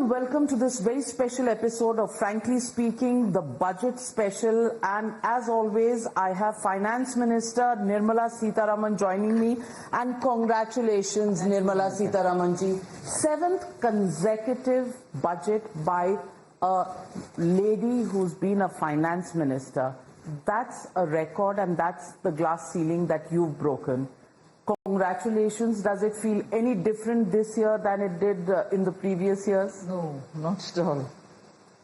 warm welcome to this very special episode of Frankly Speaking, the budget special. And as always, I have Finance Minister Nirmala Sitharaman joining me. And congratulations, Nirmala Sitharaman ji. 7th consecutive budget by a lady who's been a finance minister. That's a record, and that's the glass ceiling that you've broken. Congratulations. Does it feel any different this year than it did in the previous years? No, not at all.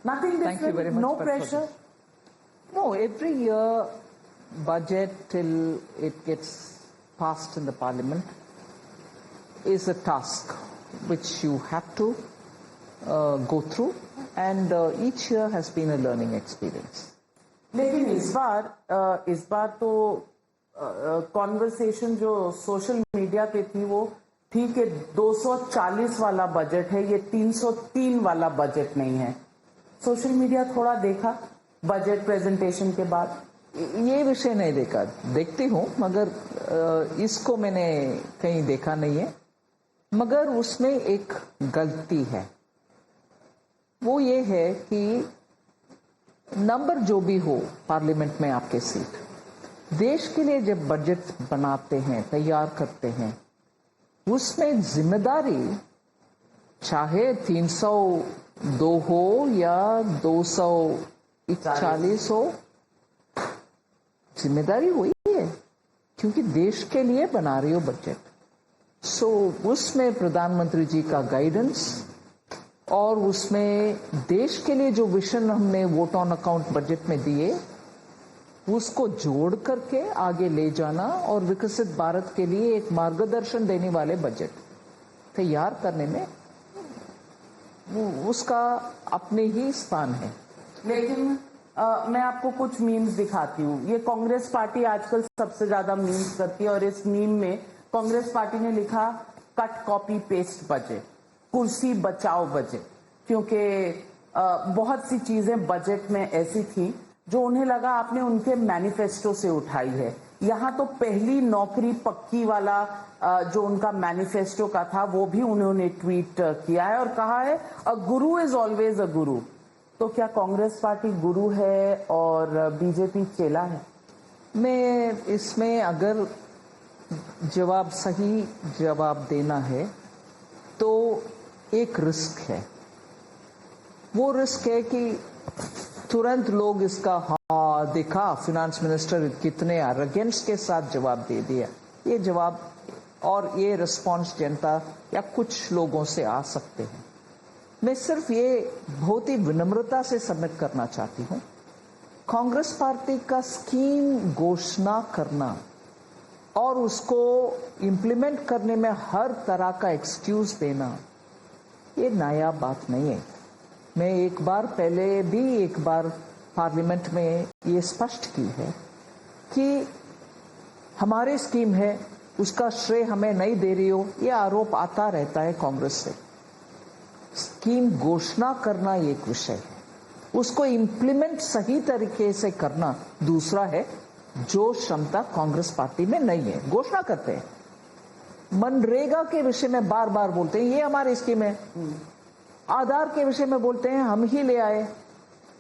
Nothing different? Thank you very much. No pressure? No, every year budget till it gets passed in the parliament is a task which you have to go through, and each year has been a learning experience. लेकिन इस बार तो conversation जो social media पे थी वो ठीक है, 240 वाला बजट है, ये 303 वाला बजट नहीं है. सोशल मीडिया थोड़ा देखा बजट प्रेजेंटेशन के बाद? ये विषय नहीं देखा, देखती हूँ मगर इसको मैंने कहीं देखा नहीं है. मगर उसमें एक गलती है, वो ये है कि नंबर जो भी हो पार्लियामेंट में आपके सीट, देश के लिए जब बजट बनाते हैं, तैयार करते हैं, उसमें जिम्मेदारी चाहे 302 हो या 241 हो, जिम्मेदारी वही है क्योंकि देश के लिए बना रही हो बजट. सो उसमें प्रधानमंत्री जी का गाइडेंस और उसमें देश के लिए जो विजन हमने वोट ऑन अकाउंट बजट में दिए उसको जोड़ करके आगे ले जाना और विकसित भारत के लिए एक मार्गदर्शन देने वाले बजट तैयार करने में उसका अपने ही स्थान है. लेकिन मैं आपको कुछ मीम्स दिखाती हूँ. ये कांग्रेस पार्टी आजकल सबसे ज्यादा मीम्स करती है और इस मीम में कांग्रेस पार्टी ने लिखा कट कॉपी पेस्ट बजट, कुर्सी बचाओ बजट, क्योंकि बहुत सी चीजें बजट में ऐसी थी जो उन्हें लगा आपने उनके मैनिफेस्टो से उठाई है. यहाँ तो पहली नौकरी पक्की वाला जो उनका मैनिफेस्टो का था वो भी उन्होंने ट्वीट किया है और कहा है अ गुरु इज ऑलवेज अ गुरु. तो क्या कांग्रेस पार्टी गुरु है और बीजेपी चेला है? मैं इसमें अगर सही जवाब देना है तो एक रिस्क है. वो रिस्क है कि तुरंत लोग इसका हाँ देखा फाइनेंस मिनिस्टर कितने अरेगेंस के साथ जवाब दे दिया. ये जवाब और ये रिस्पॉन्स जनता या कुछ लोगों से आ सकते हैं. मैं सिर्फ ये बहुत ही विनम्रता से सबमिट करना चाहती हूँ. कांग्रेस पार्टी का स्कीम घोषणा करना और उसको इम्प्लीमेंट करने में हर तरह का एक्सक्यूज देना ये नया बात नहीं है. मैं एक बार पार्लियामेंट में ये स्पष्ट की है कि हमारी स्कीम है, उसका श्रेय हमें नहीं दे रही हो, ये आरोप आता रहता है कांग्रेस से. स्कीम घोषणा करना एक विषय है, उसको इम्प्लीमेंट सही तरीके से करना दूसरा है, जो क्षमता कांग्रेस पार्टी में नहीं है. घोषणा करते हैं, मनरेगा के विषय में बार बार बोलते हैं ये हमारी स्कीम है, आधार के विषय में बोलते हैं हम ही ले आए,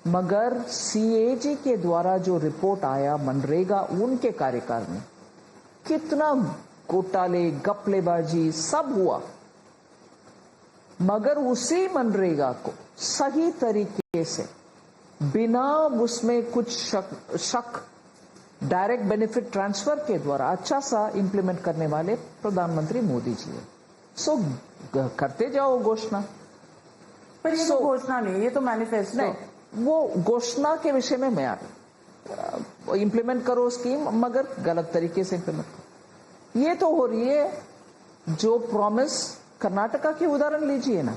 मगर सीएजी के द्वारा जो रिपोर्ट आया मनरेगा उनके कार्यकाल में कितना घोटाले गपलेबाजी सब हुआ, मगर उसी मनरेगा को सही तरीके से बिना उसमें कुछ शक डायरेक्ट बेनिफिट ट्रांसफर के द्वारा अच्छा सा इंप्लीमेंट करने वाले प्रधानमंत्री मोदी जी है. सो करते जाओ घोषणा. पर ये तो घोषणा नहीं, ये तो मैनिफेस्टो. नहीं, वो घोषणा के विषय में मैं इंप्लीमेंट करो स्कीम, मगर गलत तरीके से इंप्लीमेंट करो. ये तो हो रही है जो प्रॉमिस कर्नाटका के उदाहरण लीजिए ना,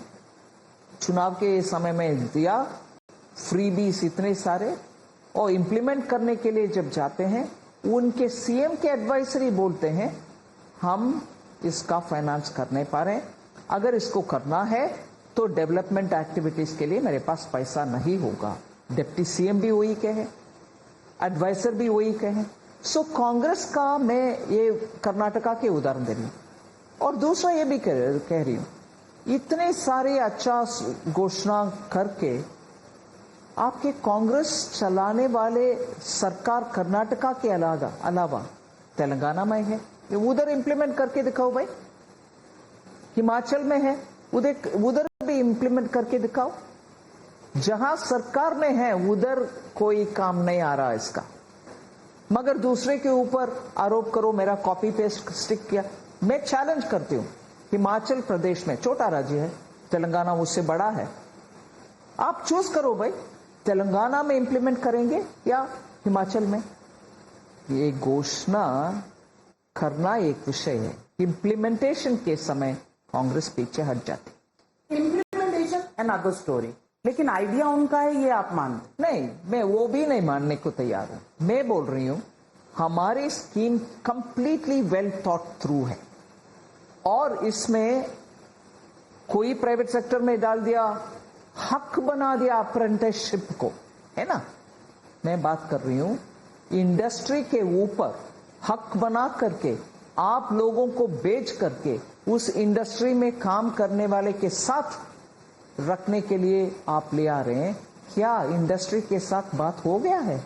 चुनाव के समय में दिया फ्रीबीज इतने सारे, और इंप्लीमेंट करने के लिए जब जाते हैं उनके सीएम के एडवाइजरी बोलते हैं हम इसका फाइनेंस कर नहीं पा रहे हैं, अगर इसको करना है तो डेवलपमेंट एक्टिविटीज के लिए मेरे पास पैसा नहीं होगा. डिप्टी सीएम भी वही कहे, एडवाइजर भी वही कहे. सो कांग्रेस का मैं ये कर्नाटका के उदाहरण दे रही हूँ. और दूसरा ये भी कह रही हूँ इतने सारे अच्छा घोषणा करके आपके कांग्रेस चलाने वाले सरकार कर्नाटका के अलावा तेलंगाना में है, उधर इंप्लीमेंट करके दिखाओ भाई। हिमाचल में है, उधर भी इंप्लीमेंट करके दिखाओ। जहां सरकार में है उधर कोई काम नहीं आ रहा इसका, मगर दूसरे के ऊपर आरोप करो मेरा कॉपी पेस्ट स्टिक किया। मैं चैलेंज करती हूं, हिमाचल प्रदेश में छोटा राज्य है, तेलंगाना उससे बड़ा है, आप चूज करो भाई, तेलंगाना में इंप्लीमेंट करेंगे या हिमाचल में। ये घोषणा करना एक विषय है, इंप्लीमेंटेशन के समय कांग्रेस पीछे हट जाती। इम्प्लीमेंटेशन अनदर स्टोरी, लेकिन आइडिया उनका है, ये आप मानते? नहीं, मैं वो भी नहीं मानने को तैयार हूं। मैं बोल रही हूं हमारी scheme completely well thought through है और इसमें कोई प्राइवेट सेक्टर में डाल दिया, हक बना दिया अप्रेंटिसशिप को, है ना। मैं बात कर रही हूं इंडस्ट्री के ऊपर हक बना करके आप लोगों को बेच करके उस इंडस्ट्री में काम करने वाले के साथ रखने के लिए आप ले आ रहे हैं। क्या इंडस्ट्री के साथ बात हो गया है?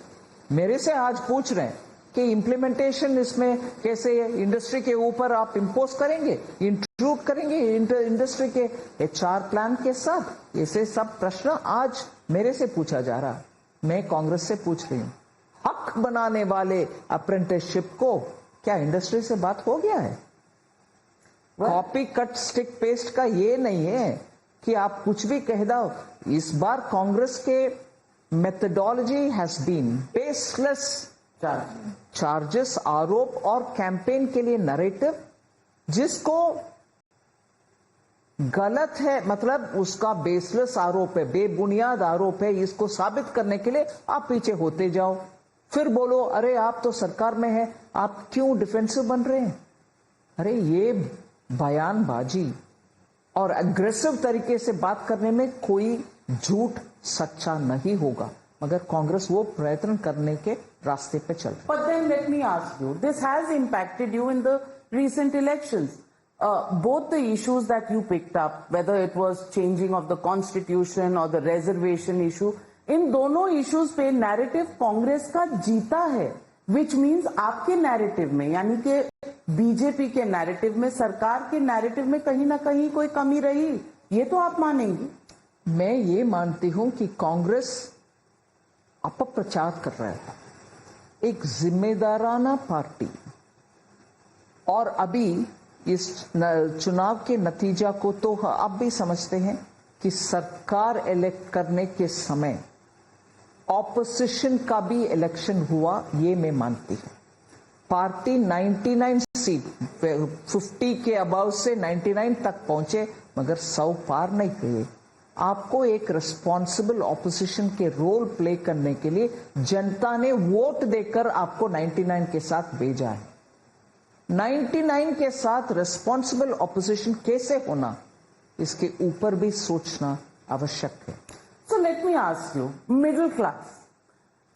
मेरे से आज पूछ रहे हैं कि इम्प्लीमेंटेशन इसमें कैसे इंडस्ट्री के ऊपर आप इंपोज करेंगे, इंट्रूड करेंगे इंडस्ट्री के HR प्लान के साथ। ऐसे सब प्रश्न आज मेरे से पूछा जा रहा है। मैं कांग्रेस से पूछ रही हूं, हक बनाने वाले अप्रेंटिसशिप को क्या इंडस्ट्री से बात हो गया है? कॉपी कट स्टिक पेस्ट का ये नहीं है कि आप कुछ भी कह दो। इस बार कांग्रेस के methodology has been baseless charges, आरोप और कैंपेन के लिए नैरेटिव जिसको गलत है, मतलब उसका बेसलेस आरोप है, बेबुनियाद आरोप है, इसको साबित करने के लिए आप पीछे होते जाओ, फिर बोलो अरे आप तो सरकार में है, आप क्यों डिफेंसिव बन रहे हैं। अरे ये बयानबाजी और अग्रेसिव तरीके से बात करने में कोई झूठ सच्चा नहीं होगा, मगर कांग्रेस वो प्रयत्न करने के रास्ते पे चल रही है। But then let me ask you, this has impacted you in the recent elections. Both the issues that you picked up, whether it was changing of the constitution or the reservation issue, इन दोनों issues पे narrative Congress का जीता है, which means आपके narrative में, यानी कि BJP के नैरेटिव में, सरकार के नैरेटिव में कहीं ना कहीं कोई कमी रही, ये तो आप मानेंगी। मैं ये मानती हूं कि कांग्रेस अपप्रचार कर रहा है, एक जिम्मेदाराना पार्टी, और अभी इस चुनाव के नतीजा को तो आप भी समझते हैं कि सरकार इलेक्ट करने के समय ऑपोजिशन का भी इलेक्शन हुआ, ये मैं मानती हूं। पार्टी 99 सीट 50 के अबाव से 99 तक पहुंचे, मगर 100 पार नहीं किए। आपको एक रिस्पॉन्सिबल ऑपोजिशन के रोल प्ले करने के लिए जनता ने वोट देकर आपको 99 के साथ भेजा है। 99 के साथ रिस्पॉन्सिबल ऑपोजिशन कैसे होना, इसके ऊपर भी सोचना आवश्यक है। So let me ask you, middle class,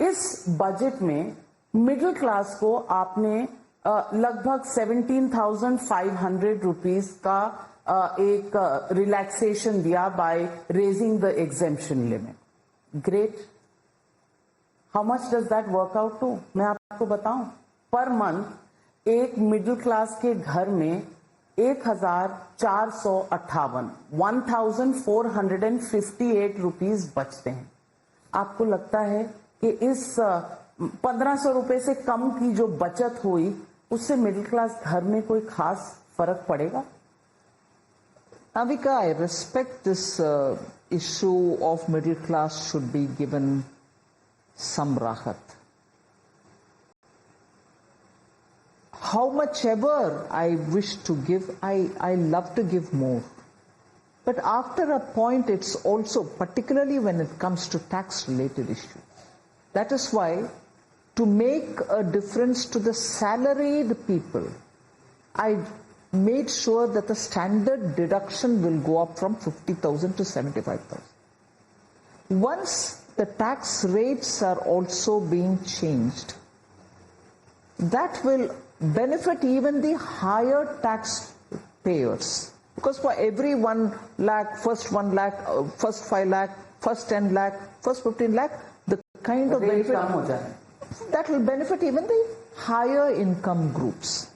इस बजट में मिडिल क्लास को आपने लगभग 17,500 रुपीज का एक रिलैक्सेशन दिया by raising the exemption limit. Great. How much does that work out to? मैं आपको बताऊं, पर मंथ एक मिडिल क्लास के घर में 1,458 रुपीज बचते हैं। आपको लगता है कि इस 1,500 रुपए से कम की जो बचत हुई उससे मिडिल क्लास घर में कोई खास फर्क पड़ेगा? Navika, I respect this issue of middle class should be given some rahat. How much ever I wish to give, I love to give more. But after a point, it's also, particularly when it comes to tax-related issues. That is why, to make a difference to the salaried people, I made sure that the standard deduction will go up from 50,000 to 75,000. Once the tax rates are also being changed, that will benefit even the higher tax payers Because for every 1 lakh, first 1 lakh, first 5 lakh, first 10 lakh, first 15 lakh, the kind of benefit that will benefit even the higher income groups.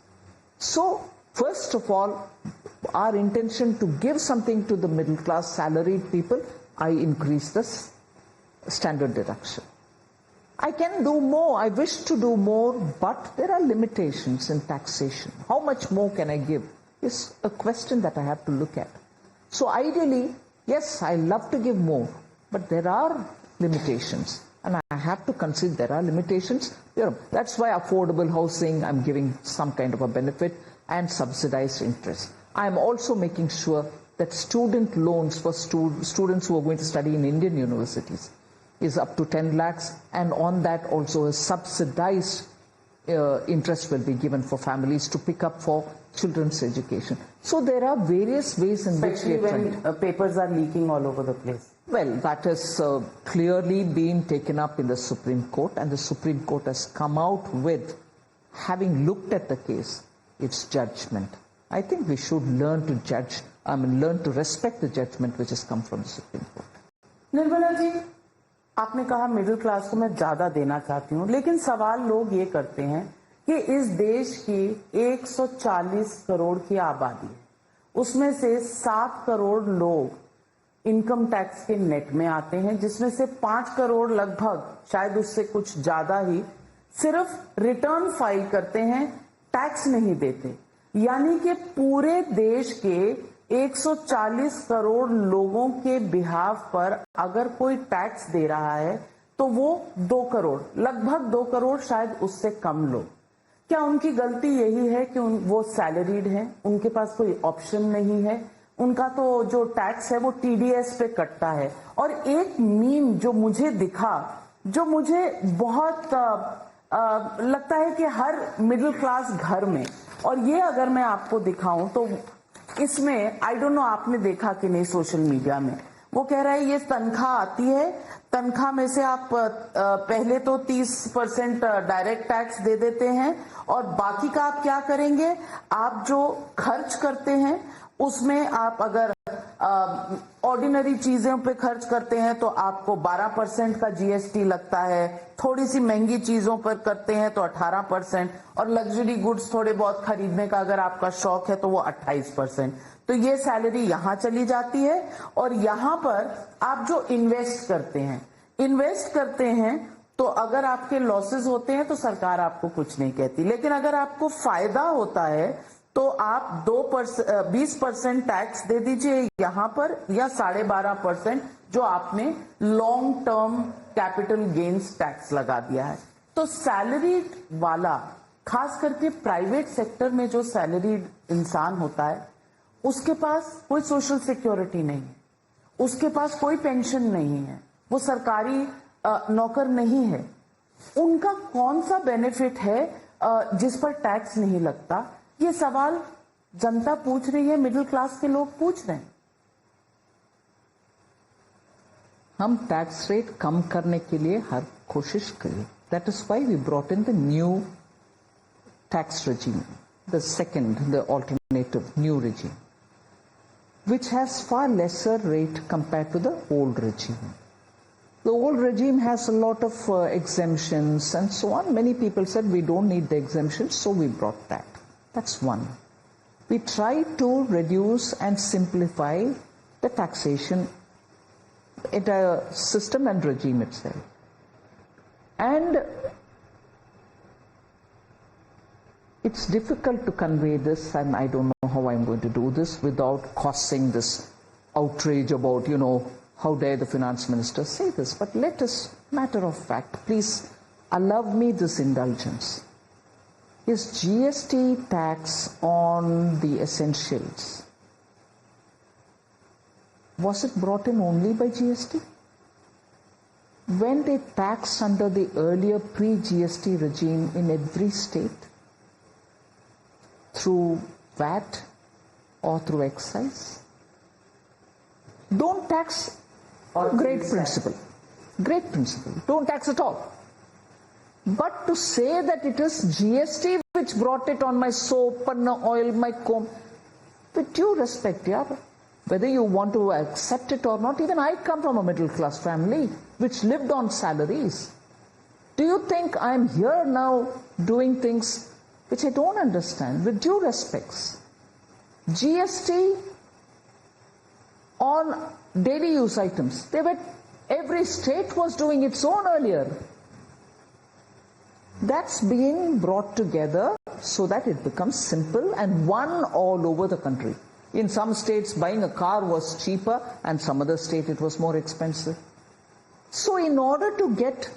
So, first of all, our intention to give something to the middle class salaried people, I increase this standard deduction. I can do more, I wish to do more, but there are limitations in taxation. How much more can I give is a question that I have to look at. So ideally, yes, I love to give more, but there are limitations. And I have to consider there are limitations. That's why affordable housing, I'm giving some kind of a benefit, and subsidized interest. I'm also making sure that student loans for students who are going to study in Indian universities is up to 10 lakhs, and on that also a subsidized interest will be given for families to pick up for children's education. So there are various ways in which we are trying. Especially when papers are leaking all over the place. Well, that has clearly been taken up in the Supreme Court, and the Supreme Court has come out with, having looked at the case, its judgment. I think we should learn to judge, learn to respect the judgment which has come from the Supreme Court. Nirmala ji, आपने कहा middle class को मैं ज्यादा देना चाहती हूँ, लेकिन सवाल लोग ये करते हैं कि इस देश की 140 करोड़ की आबादी है, उसमें से 7 करोड़ लोग इनकम टैक्स के नेट में आते हैं, जिसमें से 5 करोड़ लगभग, शायद उससे कुछ ज्यादा ही, सिर्फ रिटर्न फाइल करते हैं, टैक्स नहीं देते। यानी कि पूरे देश के 140 करोड़ लोगों के बिहाफ पर अगर कोई टैक्स दे रहा है तो वो 2 करोड़, लगभग 2 करोड़, शायद उससे कम लोग। क्या उनकी गलती यही है कि वो सैलरीड हैं, उनके पास कोई ऑप्शन नहीं है, उनका तो जो टैक्स है वो टीडीएस पे कटता है? और एक मीम जो मुझे दिखा, जो मुझे बहुत लगता है कि हर मिडिल क्लास घर में, और ये अगर मैं आपको दिखाऊं तो इसमें, आई डोंट नो आपने देखा कि नहीं सोशल मीडिया में, वो कह रहा है ये तनख्वाह आती है, तनख्वाह में से आप पहले तो 30% डायरेक्ट टैक्स दे देते हैं और बाकी का आप क्या करेंगे, आप जो खर्च करते हैं उसमें आप अगर ऑर्डिनरी चीजों पे खर्च करते हैं तो आपको 12% का जीएसटी लगता है, थोड़ी सी महंगी चीजों पर करते हैं तो 18%, और लग्जरी गुड्स थोड़े बहुत खरीदने का अगर आपका शौक है तो वो 28%। तो ये सैलरी यहां चली जाती है, और यहां पर आप जो इन्वेस्ट करते हैं तो अगर आपके लॉसेस होते हैं तो सरकार आपको कुछ नहीं कहती, लेकिन अगर आपको फायदा होता है तो आप 20% टैक्स दे दीजिए यहाँ पर, या 12.5% जो आपने long term capital gains tax लगा दिया है। तो सैलरीड वाला, खास करके प्राइवेट सेक्टर में जो सैलरीड इंसान होता है, उसके पास कोई सोशल सिक्योरिटी नहीं है, उसके पास कोई पेंशन नहीं है, वो सरकारी नौकर नहीं है, उनका कौन सा बेनिफिट है जिस पर टैक्स नहीं लगता? ये सवाल जनता पूछ रही है, मिडिल क्लास के लोग पूछ रहे हैं। हम टैक्स रेट कम करने के लिए हर कोशिश करें। That is why we brought in the new tax regime, the second, the alternative new regime, which has far lesser rate compared to the old regime. The old regime has a lot of exemptions and so on. Many people said we don't need the exemptions, so we brought that. That's one. We tried to reduce and simplify the taxation entire system and regime itself. And it's difficult to convey this, and I don't know how I'm going to do this without causing this outrage about, how dare the finance minister say this. But let us, matter of fact, please allow me this indulgence. Is GST tax on the essentials, was it brought in only by GST? When they taxed under the earlier pre-GST regime in every state, through VAT or through excise? Don't tax, great principle. Great principle. Don't tax at all. But to say that it is GST which brought it on my soap and oil, my comb, with due respect, yeah, whether you want to accept it or not, even I come from a middle class family which lived on salaries. Do you think I'm here now doing things which I don't understand? With due respects, GST on daily use items, every state was doing its own earlier. That's being brought together so that it becomes simple and one all over the country. In some states, buying a car was cheaper, and some other state it was more expensive. So in order to get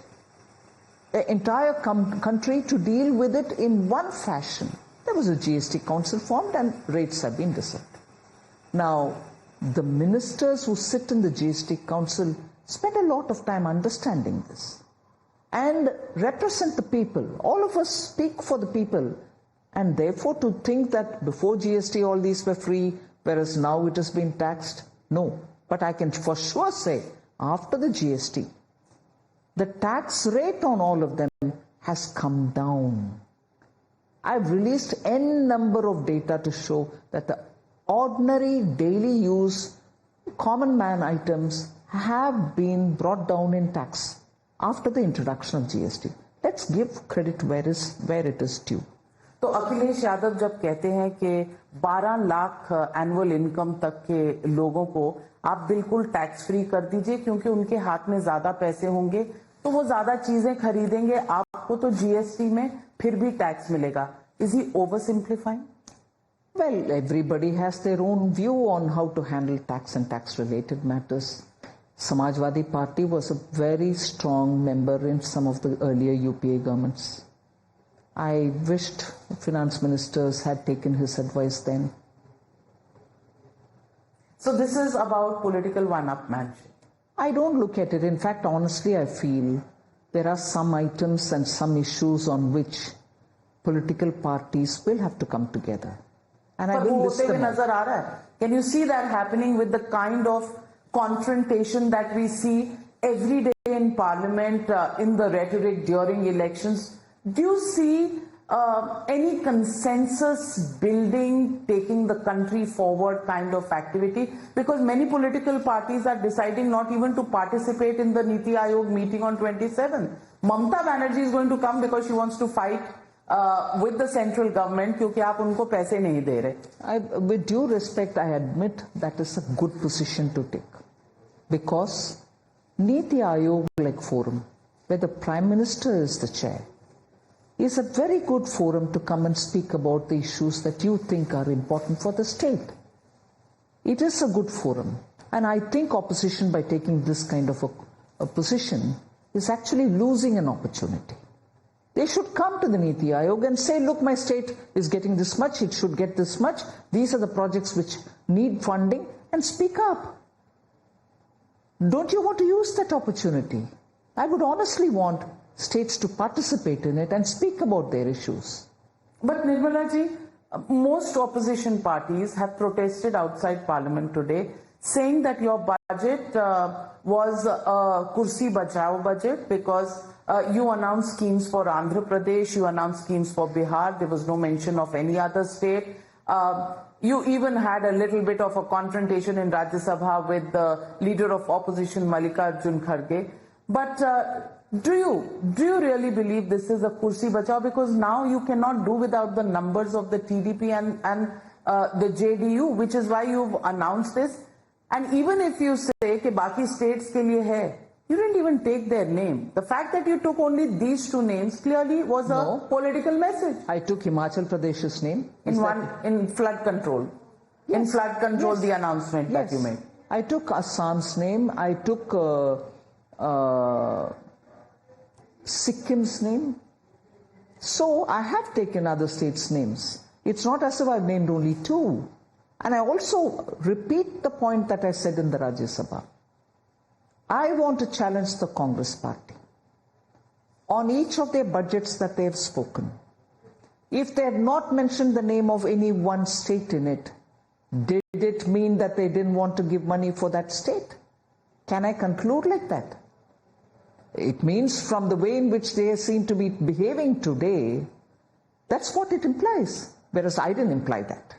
the entire country to deal with it in one fashion, there was a GST council formed and rates have been decided. Now, the ministers who sit in the GST council spend a lot of time understanding this and represent the people. All of us speak for the people, and therefore to think that before GST all these were free, whereas now it has been taxed, no. But I can for sure say, after the GST, the tax rate on all of them has come down. I've released n number of data to show that the ordinary daily use common man items have been brought down in tax after the introduction of GST. Let's give credit where it is due. तो अखिलेश यादव जब कहते हैं कि 12 lakh annual income तक के लोगों को आप बिल्कुल टैक्स फ्री कर दीजिए क्योंकि उनके हाथ में ज्यादा पैसे होंगे तो वो ज्यादा चीजें खरीदेंगे, आपको तो जीएसटी में फिर भी टैक्स मिलेगा. Is he oversimplifying? Well, everybody has their own view on how to handle tax and tax-related matters. Samajwadi Party was a very strong member in some of the earlier UPA governments. I wished finance ministers had taken his advice then. So this is about political one-upmanship. I don't look at it. In fact, honestly, I feel there are some items and some issues on which political parties will have to come together. And I will list them out. Can you see that happening with the kind of confrontation that we see every day in Parliament in the rhetoric during elections? Do you see any consensus building, taking the country forward kind of activity? Because many political parties are deciding not even to participate in the Niti Aayog meeting on 27th. Mamata Banerjee is going to come because she wants to fight with the central government क्योंकि आप उनको पैसे नहीं दे रहे. With due respect, I admit that is a good position to take, because Niti Aayog like forum, where the Prime Minister is the chair, is a very good forum to come and speak about the issues that you think are important for the state. It is a good forum, and I think opposition, by taking this kind of a position, is actually losing an opportunity. They should come to the Niti Aayog and say, look, my state is getting this much, it should get this much, these are the projects which need funding, and speak up. Don't you want to use that opportunity? I would honestly want states to participate in it and speak about their issues. But Nirmala ji, most opposition parties have protested outside Parliament today, saying that your budget was a kursi bachao budget because you announced schemes for Andhra Pradesh, you announced schemes for Bihar, there was no mention of any other state. You even had a little bit of a confrontation in Rajya Sabha with the leader of opposition, Mallikarjun Kharge. But do you really believe this is a kursi bachao? Because now you cannot do without the numbers of the TDP and the JDU, which is why you've announced this. And even if you say कि बाकी states के लिए है, you didn't even take their name. The fact that you took only these two names clearly was a political message. I took Himachal Pradesh's name. In flood control. Yes. In flood control, yes. The announcement that you made. I took Assam's name. I took Sikkim's name. So I have taken other states' names. It's not as if I've named only two. And I also repeat the point that I said in the Rajya Sabha. I want to challenge the Congress party on each of their budgets that they have spoken. If they had not mentioned the name of any one state in it, did it mean that they didn't want to give money for that state? Can I conclude like that? It means from the way in which they seem to be behaving today, that's what it implies, whereas I didn't imply that.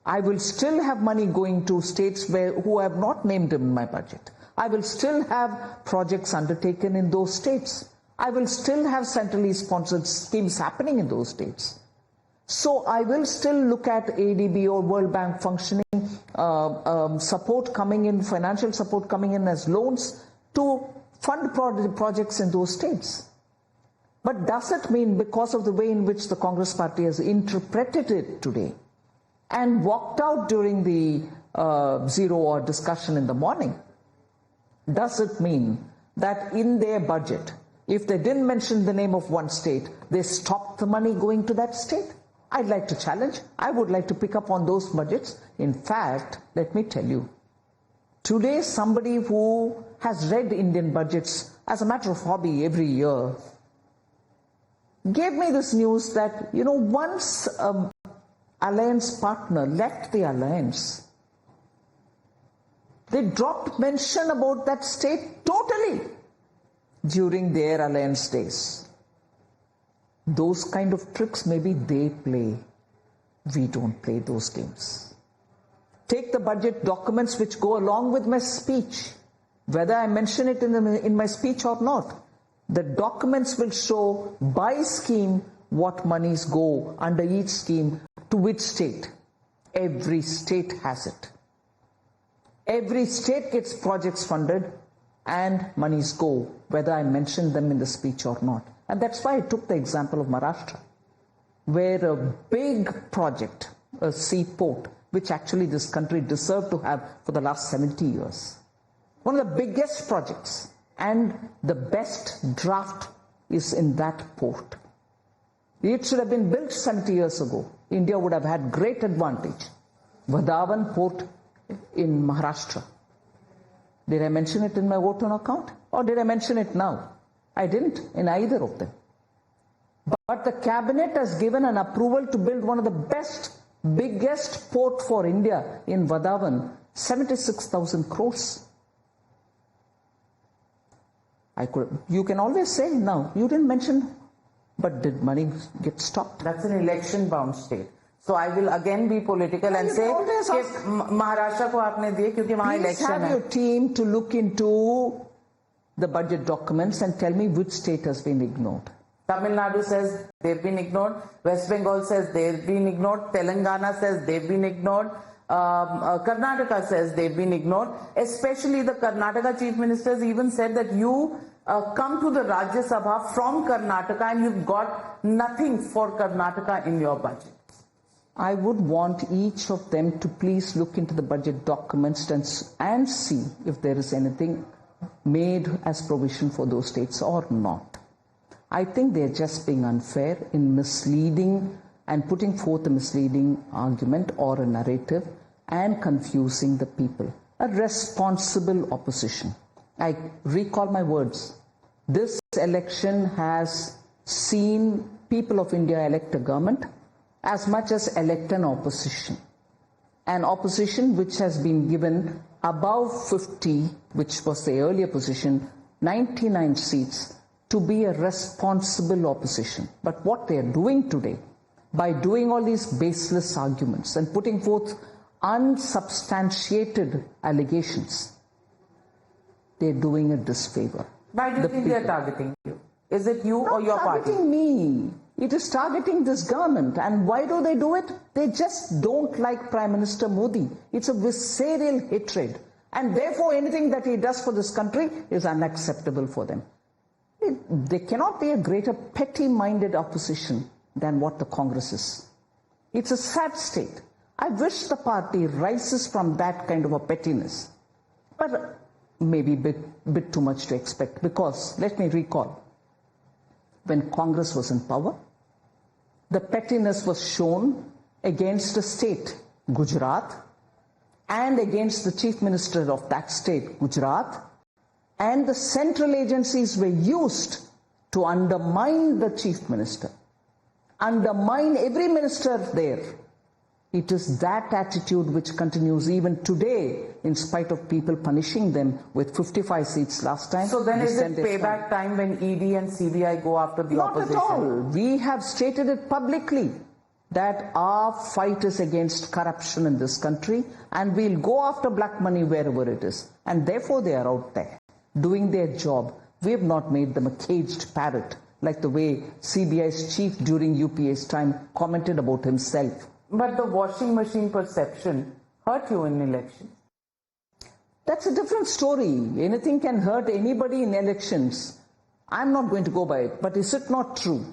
I will still have money going to states who I have not named in my budget. I will still have projects undertaken in those states. I will still have centrally sponsored schemes happening in those states. So I will still look at ADB or World Bank functioning, support coming in, financial support coming in as loans to fund projects in those states. But does it mean, because of the way in which the Congress party has interpreted it today and walked out during the zero hour discussion in the morning, does it mean that in their budget, if they didn't mention the name of one state, they stopped the money going to that state? I'd like to challenge. I would like to pick up on those budgets. In fact, let me tell you, today somebody who has read Indian budgets as a matter of hobby every year gave me this news that, once an alliance partner left the alliance, they dropped mention about that state totally during their alliance days. Those kind of tricks maybe they play. We don't play those games. Take the budget documents which go along with my speech, whether I mention it in my speech or not. The documents will show by scheme what monies go under each scheme to which state. Every state has it. Every state gets projects funded and monies go, whether I mention them in the speech or not. And that's why I took the example of Maharashtra, where a big project, a seaport, which actually this country deserved to have for the last 70 years. One of the biggest projects, and the best draft is in that port. It should have been built 70 years ago. India would have had great advantage. Vadavan port in Maharashtra. Did I mention it in my vote on account? Or did I mention it now? I didn't in either of them. But the cabinet has given an approval to build one of the biggest port for India in Vadavan, 76,000 crores. You can always say, now, you didn't mention, but did money get stopped? That's an election-bound state. So I will again be political and say, Maharashtra ko aapne diye kyunki wahan election hai. Please have your team to look into the budget documents and tell me which state has been ignored. Tamil Nadu says they've been ignored. West Bengal says they've been ignored. Telangana says they've been ignored. Karnataka says they've been ignored. Especially the Karnataka chief ministers even said that you come to the Rajya Sabha from Karnataka and you've got nothing for Karnataka in your budget. I would want each of them to please look into the budget documents and see if there is anything made as provision for those states or not. I think they're just being unfair in misleading and putting forth a misleading argument or a narrative and confusing the people. A responsible opposition. I recall my words. This election has seen people of India elect a government as much as elect an opposition. An opposition which has been given above 50, which was the earlier position, 99 seats, to be a responsible opposition. But what they are doing today, by doing all these baseless arguments and putting forth unsubstantiated allegations, they're doing a disfavor. Why do you think they're targeting you? Is it you or your party? Targeting me. It is targeting this government. And why do they do it? They just don't like Prime Minister Modi. It's a visceral hatred. And therefore anything that he does for this country is unacceptable for them. There cannot be a greater petty-minded opposition than what the Congress is. It's a sad state. I wish the party rises from that kind of a pettiness. But maybe a bit too much to expect, because let me recall, when Congress was in power, the pettiness was shown against a state, Gujarat, and against the chief minister of that state, Gujarat, and the central agencies were used to undermine the chief minister, undermine every minister there. It is that attitude which continues even today, in spite of people punishing them with 55 seats last time. So then is it payback time when ED and CBI go after the opposition? Not at all. We have stated it publicly that our fight is against corruption in this country and we'll go after black money wherever it is. And therefore they are out there doing their job. We have not made them a caged parrot like the way CBI's chief during UPA's time commented about himself. But the washing machine perception hurt you in elections. That's a different story. Anything can hurt anybody in elections. I'm not going to go by it. But is it not true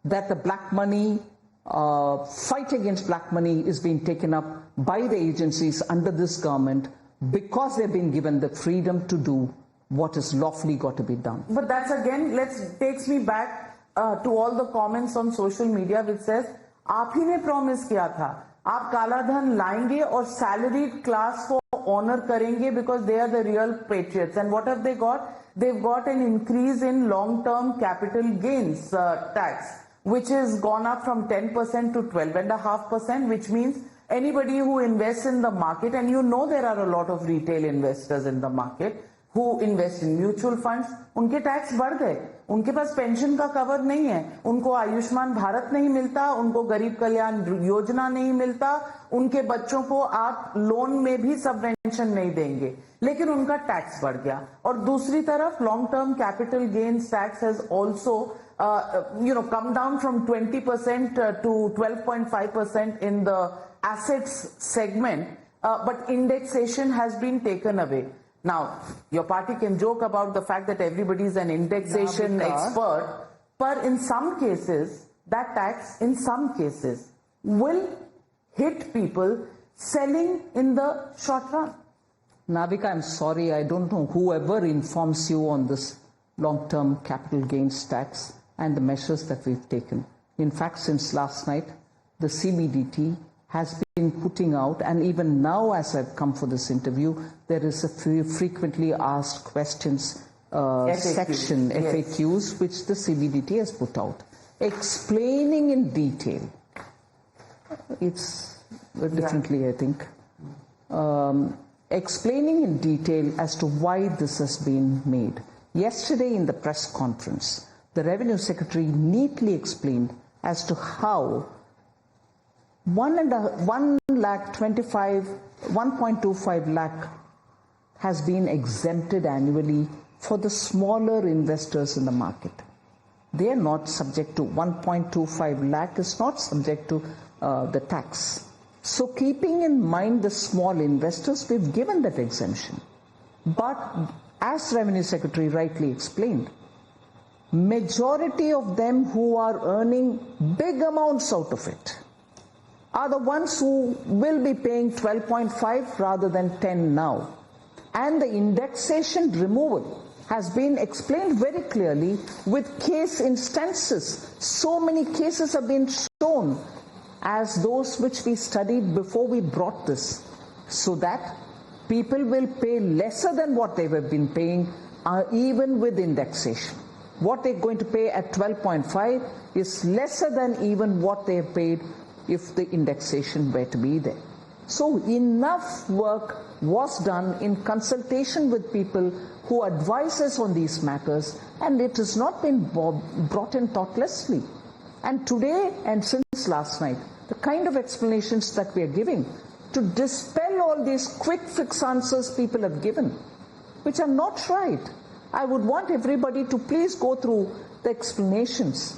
that the black money, fight against black money is being taken up by the agencies under this government because they've been given the freedom to do what is lawfully got to be done? But that's again, takes me back to all the comments on social media which says, आप ही ने promise किया था, आप काला धन लाएंगे और salaried class को honor करेंगे because they are the real patriots. And what have they got? They've got an increase in long-term capital gains tax, which has gone up from 10% to 12.5%, which means anybody who invests in the market, and you know there are a lot of retail investors in the market who invest in mutual funds, उनके tax बढ़ गए, उनके पास pension का cover नहीं है, उनको आयुष्मान भारत नहीं मिलता, उनको गरीब कल्याण योजना नहीं मिलता, उनके बच्चों को आप लोन में भी सबवेंशन नहीं देंगे, लेकिन उनका टैक्स बढ़ गया. और दूसरी तरफ long term capital gains tax has also come down from 20% to 12.5% in the assets segment, but indexation has been taken away. Now, your party can joke about the fact that everybody is an indexation expert, but in some cases, that tax, in some cases, will hit people selling in the short run. Navika, I'm sorry, I don't know whoever informs you on this long-term capital gains tax and the measures that we've taken. In fact, since last night, the CBDT has been putting out, and even now as I've come for this interview, there is a frequently asked questions section, FAQs, which the CBDT has put out, explaining in detail. It's differently, I think. Explaining in detail as to why this has been made. Yesterday in the press conference, the Revenue Secretary neatly explained as to how 1.25 lakh has been exempted annually for the smaller investors in the market. They are not subject to 1.25 lakh is not subject to the tax. So keeping in mind the small investors, we've given that exemption. But as Revenue Secretary rightly explained, majority of them who are earning big amounts out of it are the ones who will be paying 12.5 rather than 10 now. And the indexation removal has been explained very clearly with case instances. So many cases have been shown as those which we studied before we brought this, so that people will pay lesser than what they have been paying even with indexation. What they're going to pay at 12.5 is lesser than even what they have paid if the indexation were to be there. So enough work was done in consultation with people who advise us on these matters, and it has not been brought in thoughtlessly. And today and since last night, the kind of explanations that we are giving to dispel all these quick fix answers people have given, which are not right. I would want everybody to please go through the explanations,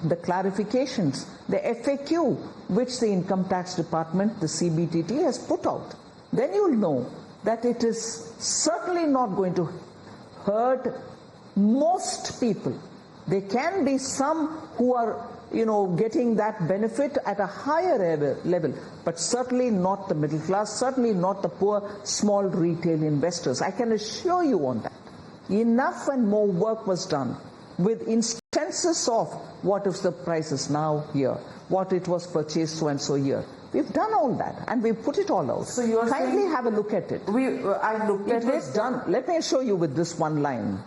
the clarifications, the FAQ, which the Income Tax Department, the CBDT, has put out. Then you'll know that it is certainly not going to hurt most people. There can be some who are, getting that benefit at a higher level, but certainly not the middle class, certainly not the poor, small retail investors. I can assure you on that. Enough and more work was done with instances of what if the price is now here, what it was purchased so and so here. We've done all that and we've put it all out. So you're kindly saying have a look at it. I looked at it. It was done. Let me assure you with this one line.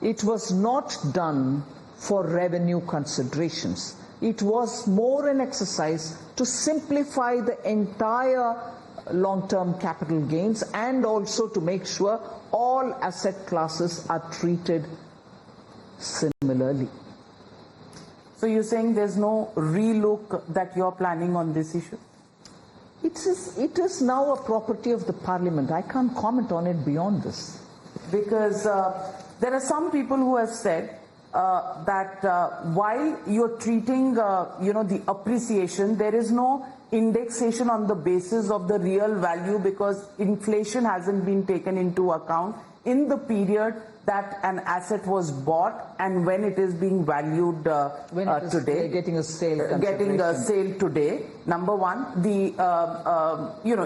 It was not done for revenue considerations. It was more an exercise to simplify the entire long-term capital gains and also to make sure all asset classes are treated similarly. So you're saying there's no relook that you're planning on this issue? It is now a property of the Parliament. I can't comment on it beyond this. Because there are some people who have said that while you're treating, the appreciation, there is no indexation on the basis of the real value because inflation hasn't been taken into account in the period that an asset was bought and when it is being valued today. Getting a sale. Getting a sale today. Number one, the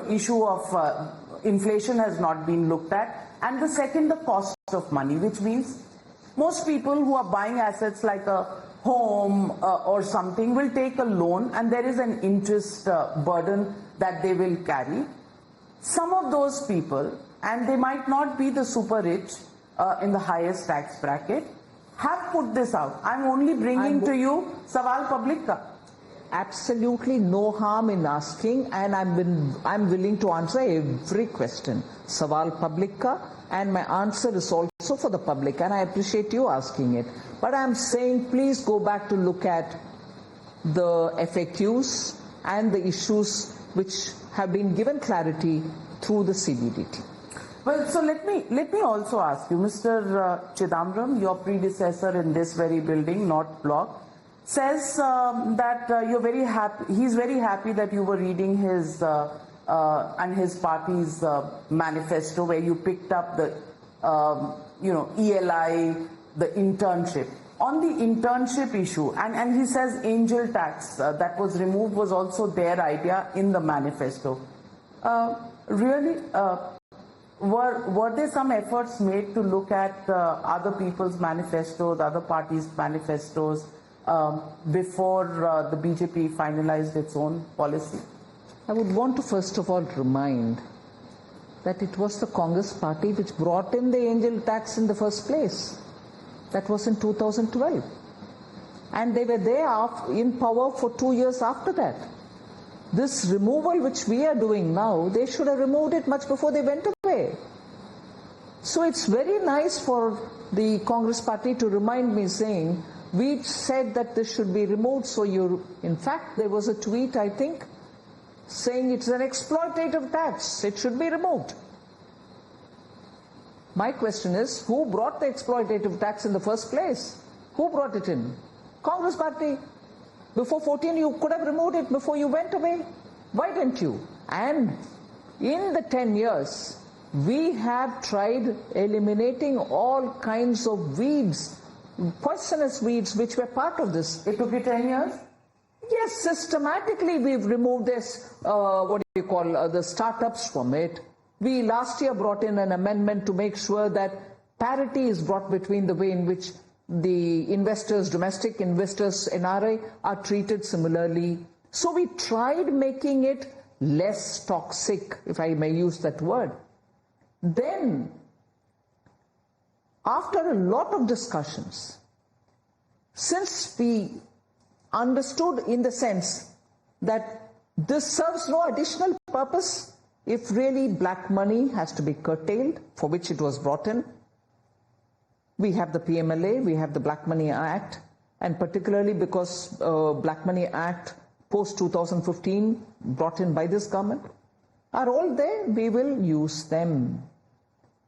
issue of inflation has not been looked at, and the second, the cost of money, which means most people who are buying assets like a home or something will take a loan, and there is an interest burden that they will carry. Some of those people, and they might not be the super rich in the highest tax bracket, have put this out. I'm only bringing to you Sawal Public Ka. Absolutely no harm in asking, and I'm willing to answer every question. Sawal Public Ka, and my answer is also for the public, and I appreciate you asking it. But I'm saying please go back to look at the FAQs and the issues which have been given clarity through the CBDT. Well, so let me also ask you, Mr. Chidambaram, your predecessor in this very building, not block, says that you're very happy. He's very happy that you were reading his and his party's manifesto, where you picked up the ELI, the internship. On the internship issue, and he says angel tax that was removed was also their idea in the manifesto. Really? Were there some efforts made to look at other people's manifestos, other parties' manifestos before the BJP finalized its own policy? I would want to first of all remind that it was the Congress party which brought in the angel tax in the first place. That was in 2012. And they were there in power for 2 years after that. This removal which we are doing now, they should have removed it much before they went away. So it's very nice for the Congress party to remind me saying, we said that this should be removed. So in fact, there was a tweet, I think, saying it's an exploitative tax. It should be removed. My question is, who brought the exploitative tax in the first place? Who brought it in? Congress party. Before 14, you could have removed it before you went away. Why didn't you? And in the 10 years, we have tried eliminating all kinds of weeds, poisonous weeds, which were part of this. It took you 10 years? Yes, systematically we've removed this, the startups from it. We last year brought in an amendment to make sure that parity is brought between the way in which the investors, domestic investors, NRI, are treated similarly. So we tried making it less toxic, if I may use that word. Then, after a lot of discussions, since we understood in the sense that this serves no additional purpose, if really black money has to be curtailed, for which it was brought in, we have the PMLA, we have the Black Money Act, and particularly because Black Money Act post 2015 brought in by this government are all there, we will use them.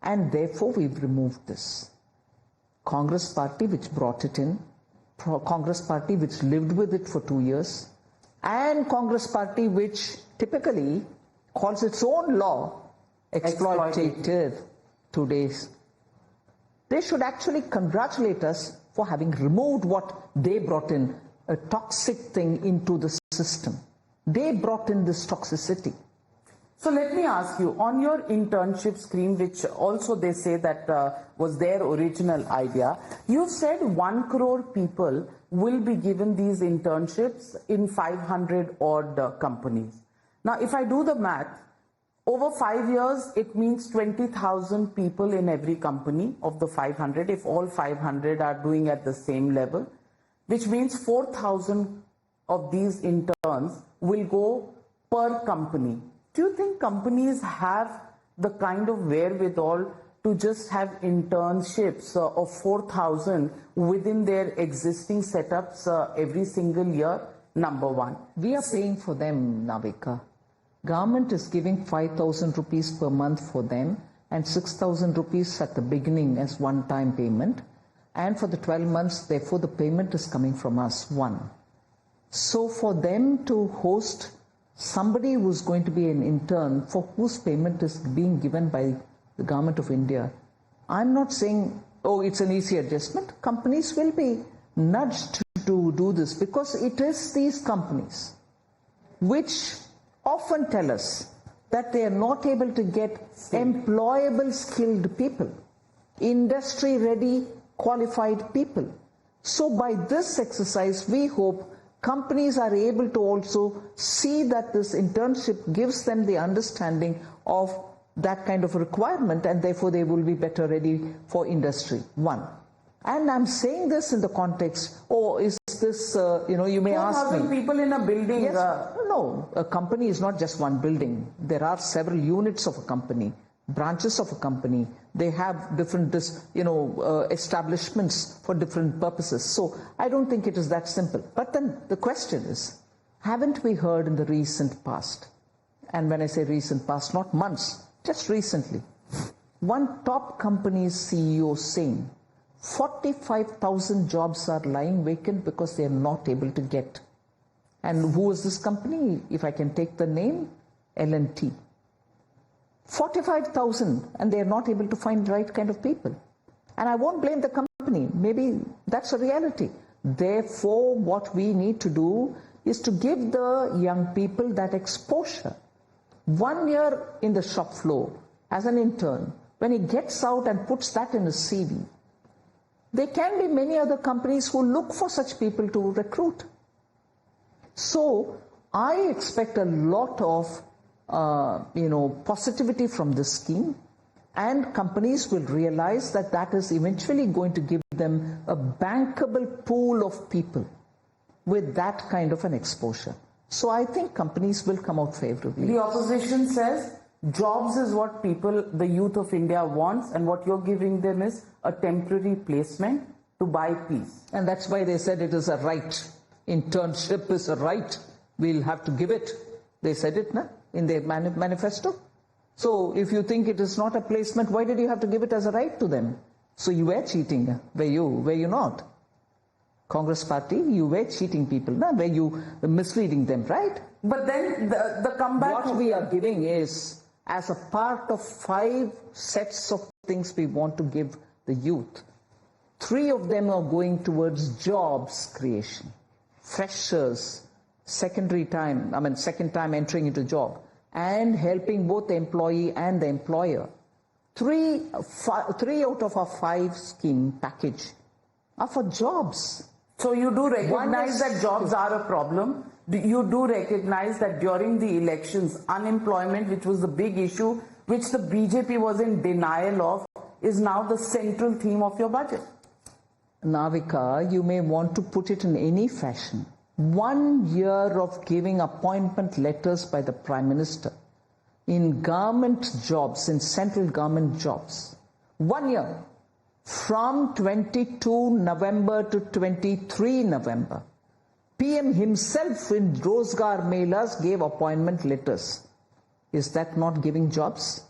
And therefore we've removed this. Congress party which brought it in, Congress party which lived with it for 2 years, and Congress party which typically calls its own law exploitative today's. They should actually congratulate us for having removed what they brought in, a toxic thing into the system. They brought in this toxicity. So let me ask you, on your internship scheme, which also they say that was their original idea, you said 1 crore people will be given these internships in 500 odd companies. Now, if I do the math, over 5 years, it means 20,000 people in every company of the 500, if all 500 are doing at the same level, which means 4,000 of these interns will go per company. Do you think companies have the kind of wherewithal to just have internships of 4,000 within their existing setups every single year? Number one. We are paying for them, Navika. Government is giving 5,000 rupees per month for them and 6,000 rupees at the beginning as one-time payment. And for the 12 months, therefore, the payment is coming from us, one. So for them to host somebody who's going to be an intern for whose payment is being given by the Government of India, I'm not saying, oh, it's an easy adjustment. Companies will be nudged to do this because it is these companies which often tell us that they are not able to get employable skilled people, industry-ready qualified people. So by this exercise, we hope companies are able to also see that this internship gives them the understanding of that kind of a requirement, and therefore they will be better ready for industry, one. And I'm saying this in the context, is this, you may ask me. 4,000 people in a building. Yes, no, a company is not just one building. There are several units of a company, branches of a company. They have different, establishments for different purposes. So I don't think it is that simple. But then the question is, haven't we heard in the recent past, and when I say recent past, not months, just recently, one top company's CEO saying 45,000 jobs are lying vacant because they are not able to get. And who is this company? If I can take the name, L&T. 45,000, and they are not able to find the right kind of people. And I won't blame the company. Maybe that's a reality. Therefore, what we need to do is to give the young people that exposure. 1 year in the shop floor as an intern, when he gets out and puts that in his CV, there can be many other companies who look for such people to recruit. So I expect a lot of positivity from this scheme, and companies will realize that that is eventually going to give them a bankable pool of people with that kind of an exposure. So I think companies will come out favorably. The opposition says jobs is what the youth of India wants, and what you're giving them is a temporary placement to buy peace. And that's why they said it is a right. Internship is a right. We'll have to give it. They said it in their manifesto. So if you think it is not a placement, why did you have to give it as a right to them? So you were cheating, were you not? Congress party, you were cheating people, were you misleading them, right? But then the comeback... What we are giving is, as a part of 5 sets of things we want to give the youth, 3 of them are going towards jobs creation, freshers, second time entering into job, and helping both the employee and the employer. 3 out of our 5 scheme package are for jobs. So you do recognize that jobs are a problem. You do recognize that during the elections, unemployment, which was the big issue, which the BJP was in denial of, is now the central theme of your budget. Navika, you may want to put it in any fashion. 1 year of giving appointment letters by the Prime Minister in government jobs, in central government jobs. 1 year. From 22 November to 23 November. PM himself in Rozgar Melas gave appointment letters. Is that not giving jobs?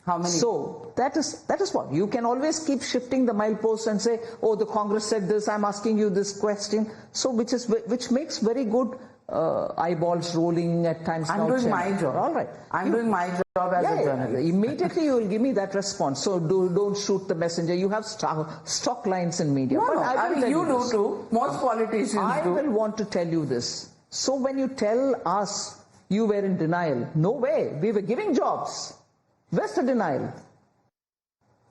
How many? So that is what. You can always keep shifting the mileposts and say, oh, the Congress said this, I'm asking you this question. So which makes very good eyeballs rolling at times. I'm doing my job. All right. I'm doing my job as a journalist. Immediately you will give me that response. So don't shoot the messenger. You have stock lines in media. No, but I mean, you do too. Most politicians do. I will want to tell you this. So when you tell us you were in denial, no way. We were giving jobs. Where's the denial?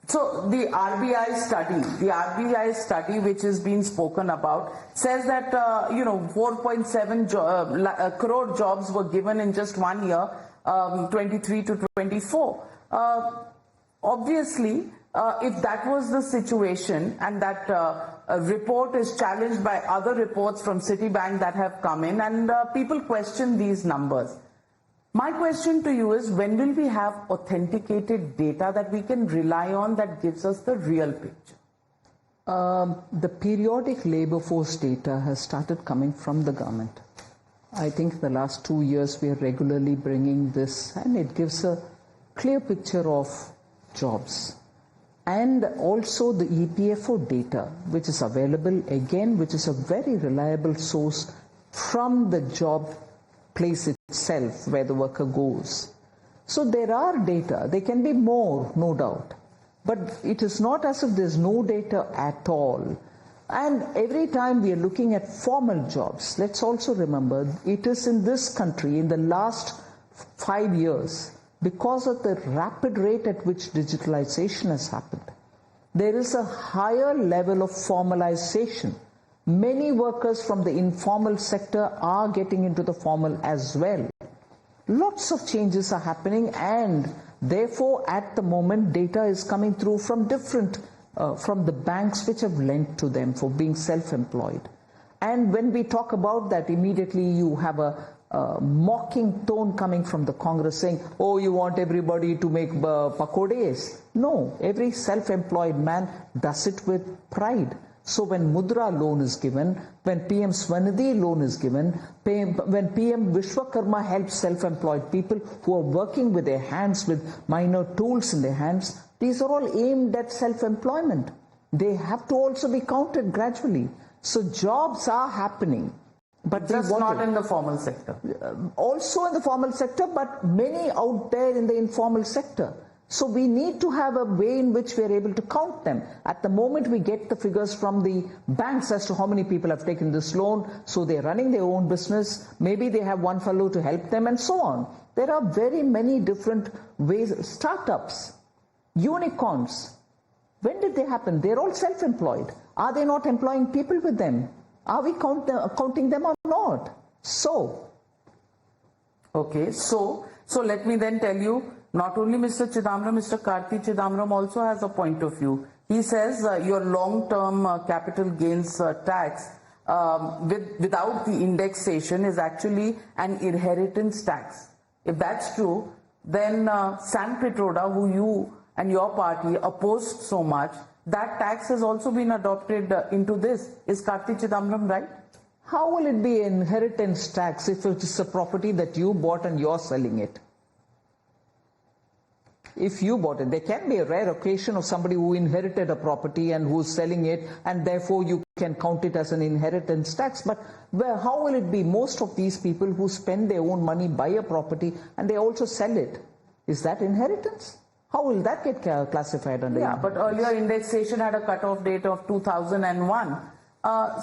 So the RBI study which has been spoken about says that 4.7 crore jobs were given in just 1 year, 23 to 24. Obviously, if that was the situation, and that report is challenged by other reports from Citibank that have come in, and people question these numbers. My question to you is, when will we have authenticated data that we can rely on that gives us the real picture? The periodic labor force data has started coming from the government. I think the last 2 years we are regularly bringing this, and it gives a clear picture of jobs. And also the EPFO data, which is available again, which is a very reliable source from the job place itself where the worker goes. So there are data, there can be more, no doubt, but it is not as if there's no data at all. And every time we are looking at formal jobs, let's also remember it is in this country in the last 5 years, because of the rapid rate at which digitalization has happened, there is a higher level of formalization. Many workers from the informal sector are getting into the formal as well. Lots of changes are happening, and therefore at the moment data is coming through from different, from the banks which have lent to them for being self-employed. And when we talk about that, immediately you have a mocking tone coming from the Congress saying, oh, you want everybody to make pakodes. No, every self-employed man does it with pride. So when Mudra loan is given, when PM Swanidhi loan is given, when PM Vishwakarma helps self-employed people who are working with their hands, with minor tools in their hands, these are all aimed at self-employment. They have to also be counted gradually. So jobs are happening. But just not in the formal sector. Also in the formal sector, but many out there in the informal sector. So we need to have a way in which we are able to count them. At the moment we get the figures from the banks as to how many people have taken this loan, so they're running their own business, maybe they have one fellow to help them and so on. There are very many different ways. Startups, unicorns, when did they happen? They're all self-employed. Are they not employing people with them? Are we counting them or not? So. Okay, so let me then tell you, not only Mr. Chidambaram, Mr. Karti Chidambaram also has a point of view. He says your long-term capital gains tax without the indexation is actually an inheritance tax. If that's true, then San Petroda, who you and your party opposed so much, that tax has also been adopted into this. Is Karti Chidambaram right? How will it be an inheritance tax if it is a property that you bought and you're selling it? If you bought it, there can be a rare occasion of somebody who inherited a property and who's selling it, and therefore you can count it as an inheritance tax. But how will it be? Most of these people who spend their own money buy a property and they also sell it. Is that inheritance? How will that get classified under? Yeah, but earlier indexation had a cutoff date of 2001.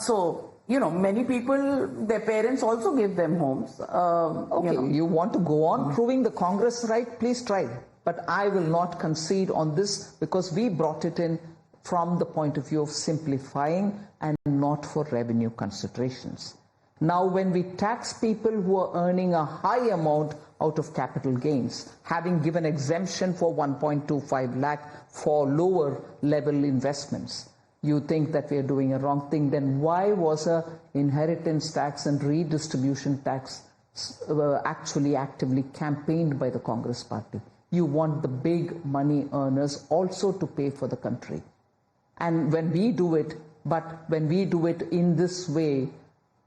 So, you know, many people, their parents also give them homes. Okay, you want to go on proving the Congress right? Please try. But I will not concede on this because we brought it in from the point of view of simplifying and not for revenue considerations. Now, when we tax people who are earning a high amount out of capital gains, having given exemption for 1.25 lakh for lower level investments, you think that we are doing a wrong thing, then why was a inheritance tax and redistribution tax actually actively campaigned by the Congress party? You want the big money earners also to pay for the country. And when we do it, but when we do it in this way,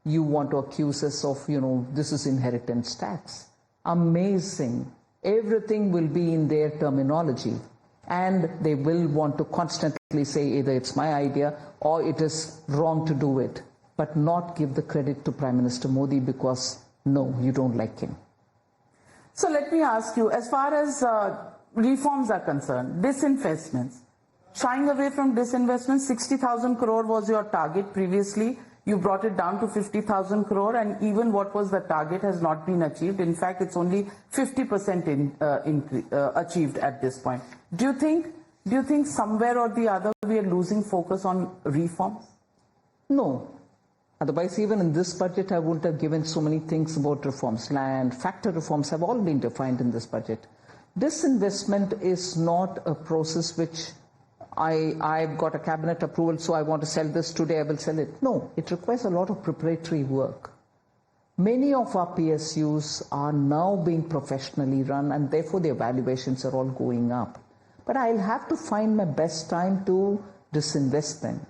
you want to accuse us of, you know, this is inheritance tax. Amazing. Everything will be in their terminology. And they will want to constantly say either it's my idea or it is wrong to do it, but not give the credit to Prime Minister Modi because, no, you don't like him. So let me ask you, as far as reforms are concerned, disinvestments, shying away from disinvestments, 60,000 crore was your target previously. You brought it down to 50,000 crore, and even what was the target has not been achieved. In fact, it's only 50% achieved at this point. Do you think somewhere or the other we are losing focus on reforms? No. Otherwise, even in this budget, I wouldn't have given so many things about reforms. Land, factor reforms have all been defined in this budget. Disinvestment is not a process which I've got a cabinet approval, so I want to sell this today, I will sell it. No, it requires a lot of preparatory work. Many of our PSUs are now being professionally run, and therefore their valuations are all going up. But I'll have to find my best time to disinvest them.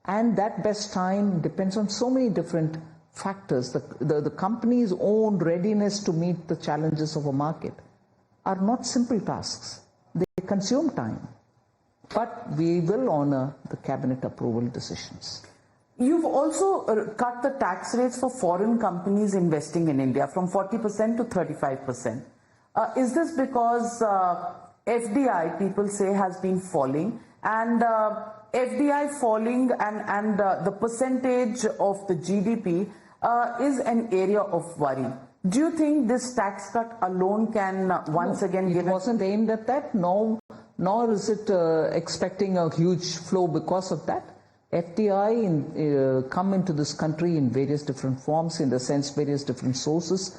And that best time depends on so many different factors. The company's own readiness to meet the challenges of a market are not simple tasks. They consume time. But we will honor the cabinet approval decisions. You've also cut the tax rates for foreign companies investing in India from 40% to 35%. Is this because FDI, people say, has been falling, and FDI falling and the percentage of the GDP is an area of worry? Do you think this tax cut alone can once again give it wasn't aimed at that, nor is it expecting a huge flow because of that. FDI come into this country in various different forms, in the sense various different sources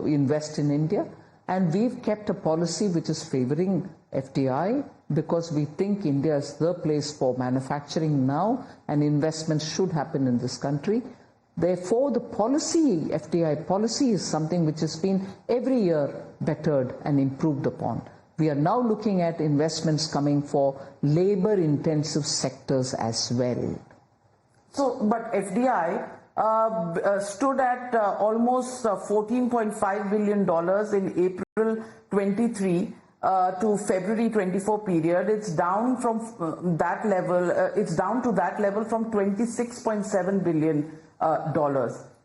invest in India, and we've kept a policy which is favoring FDI because we think India is the place for manufacturing now, and investments should happen in this country. Therefore, the policy, FDI policy, is something which has been every year bettered and improved upon. We are now looking at investments coming for labor-intensive sectors as well. So, but FDI stood at almost $14.5 billion in April 23 to February 24 period. It's down from that level. It's down to that level from $26.7 billion.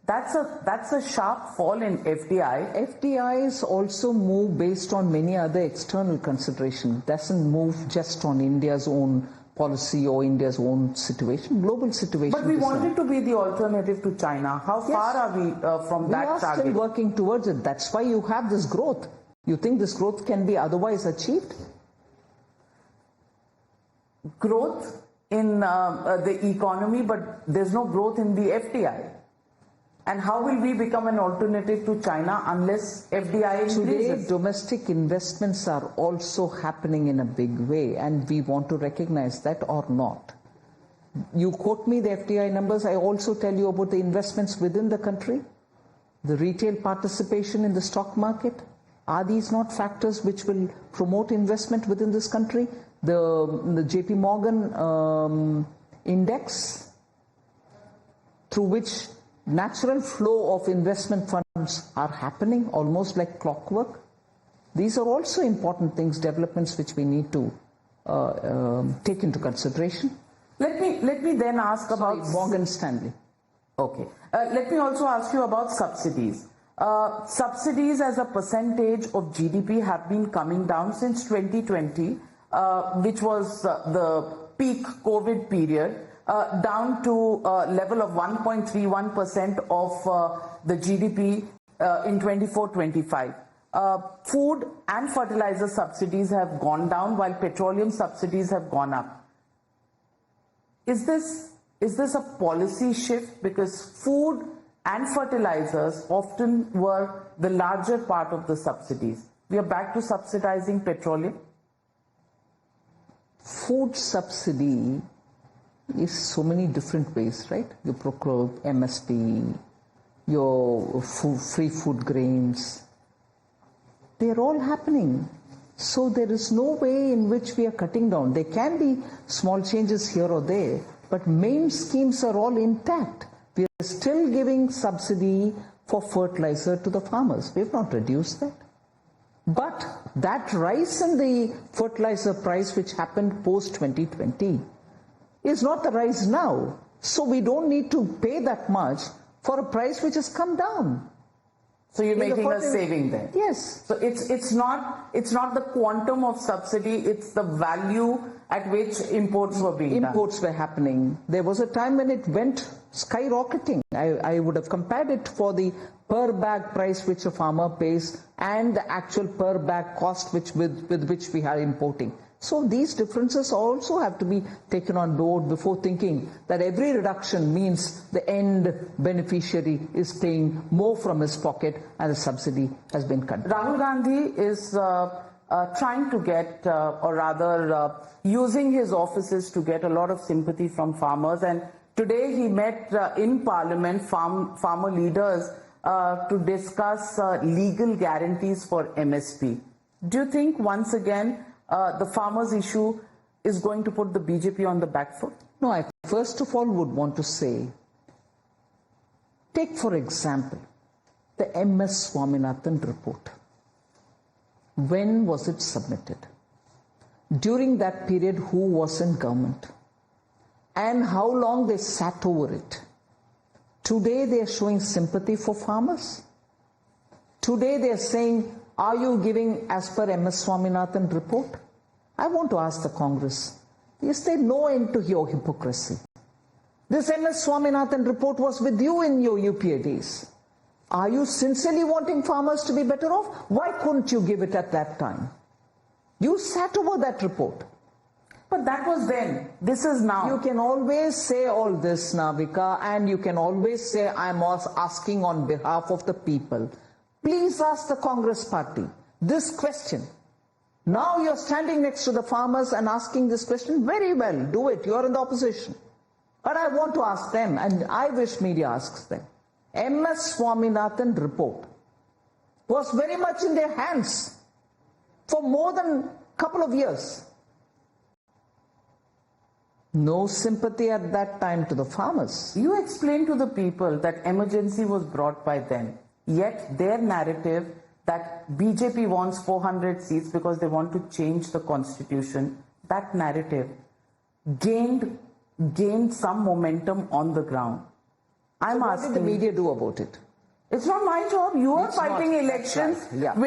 That's a sharp fall in FDI. FDIs also move based on many other external considerations. Doesn't move just on India's own policy or India's own situation, global situation. But we wanted to be the alternative to China. How far are we from that target? We are still working towards it. That's why you have this growth. You think this growth can be otherwise achieved? Growth in the economy, but there's no growth in the FDI. And how will we become an alternative to China unless FDI increases? Today, domestic investments are also happening in a big way, and we want to recognize that or not. You quote me the FDI numbers, I also tell you about the investments within the country, the retail participation in the stock market. Are these not factors which will promote investment within this country? The JP Morgan index, through which natural flow of investment funds are happening almost like clockwork. These are also important things, developments which we need to take into consideration. Let me then ask about Morgan Stanley. Okay. Let me also ask you about subsidies. Subsidies as a percentage of GDP have been coming down since 2020, which was the peak COVID period. Down to a level of 1.31% of the GDP in 24-25. Food and fertilizer subsidies have gone down while petroleum subsidies have gone up. Is this a policy shift? Because food and fertilizers often were the larger part of the subsidies. We are back to subsidizing petroleum. Food subsidy is so many different ways, right? You procure MSP, your free food grains. They're all happening. So there is no way in which we are cutting down. There can be small changes here or there, but main schemes are all intact. We are still giving subsidy for fertilizer to the farmers. We have not reduced that. But that rise in the fertilizer price which happened post-2020 is not the rise now. So we don't need to pay that much for a price which has come down. So you're making a saving there? Yes. So it's not the quantum of subsidy, it's the value at which imports were being done. Imports were happening. There was a time when it went skyrocketing. I would have compared it for the per bag price which a farmer pays and the actual per bag cost with which we are importing. So these differences also have to be taken on board before thinking that every reduction means the end beneficiary is paying more from his pocket and the subsidy has been cut. Rahul Gandhi is trying to get, or rather using his offices to get a lot of sympathy from farmers, and today he met in Parliament farmer leaders to discuss legal guarantees for MSP. Do you think once again the farmers' issue is going to put the BJP on the back foot? No, I first of all would want to say, take for example the MS Swaminathan report. When was it submitted? During that period, who was in government? And how long they sat over it? Today they are showing sympathy for farmers. Today they are saying, are you giving as per MS Swaminathan report? I want to ask the Congress, is there no end to your hypocrisy? This MS Swaminathan report was with you in your UPA days. Are you sincerely wanting farmers to be better off? Why couldn't you give it at that time? You sat over that report. But that was then. This is now. You can always say all this, Navika, and you can always say, I'm asking on behalf of the people. Please ask the Congress party this question. Now you're standing next to the farmers and asking this question. Very well, do it. You're in the opposition. But I want to ask them, and I wish media asks them. MS Swaminathan report was very much in their hands for more than a couple of years. No sympathy at that time to the farmers. You explained to the people that emergency was brought by them, yet their narrative that BJP wants 400 seats because they want to change the constitution, that narrative gained some momentum on the ground. I'm asking, what did the media do about it? It's not my job. You are It's fighting not. elections Right. Yeah.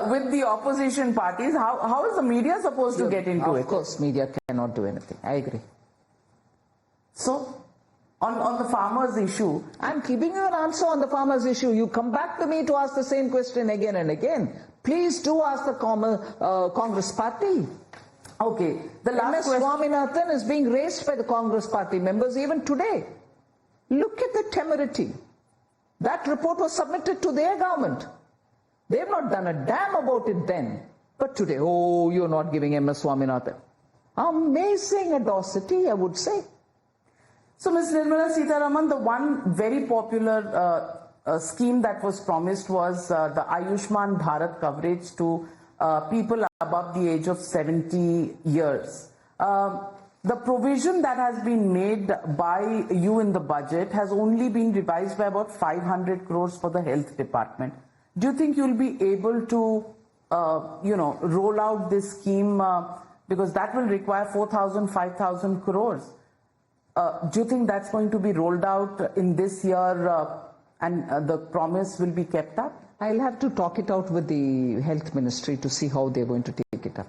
with the opposition parties. How is the media supposed to get into it? Of course, media cannot do anything. I agree. So, on the farmers' issue, I'm giving you an answer on the farmers' issue. You come back to me to ask the same question again and again. Please do ask the Congress party. okay, the last MS question. Swaminathan is being raised by the Congress party members even today. Look at the temerity. That report was submitted to their government. They have not done a damn about it then. But today, oh, you're not giving MS Swaminathan. Amazing audacity, I would say. So, Ms. Nirmala Sitharaman, the one very popular scheme that was promised was the Ayushman Bharat coverage to people above the age of 70 years. The provision that has been made by you in the budget has only been revised by about 500 crores for the health department. Do you think you'll be able to, roll out this scheme because that will require 4,000, 5,000 crores? Do you think that's going to be rolled out in this year and the promise will be kept up? I'll have to talk it out with the health ministry to see how they're going to take it up.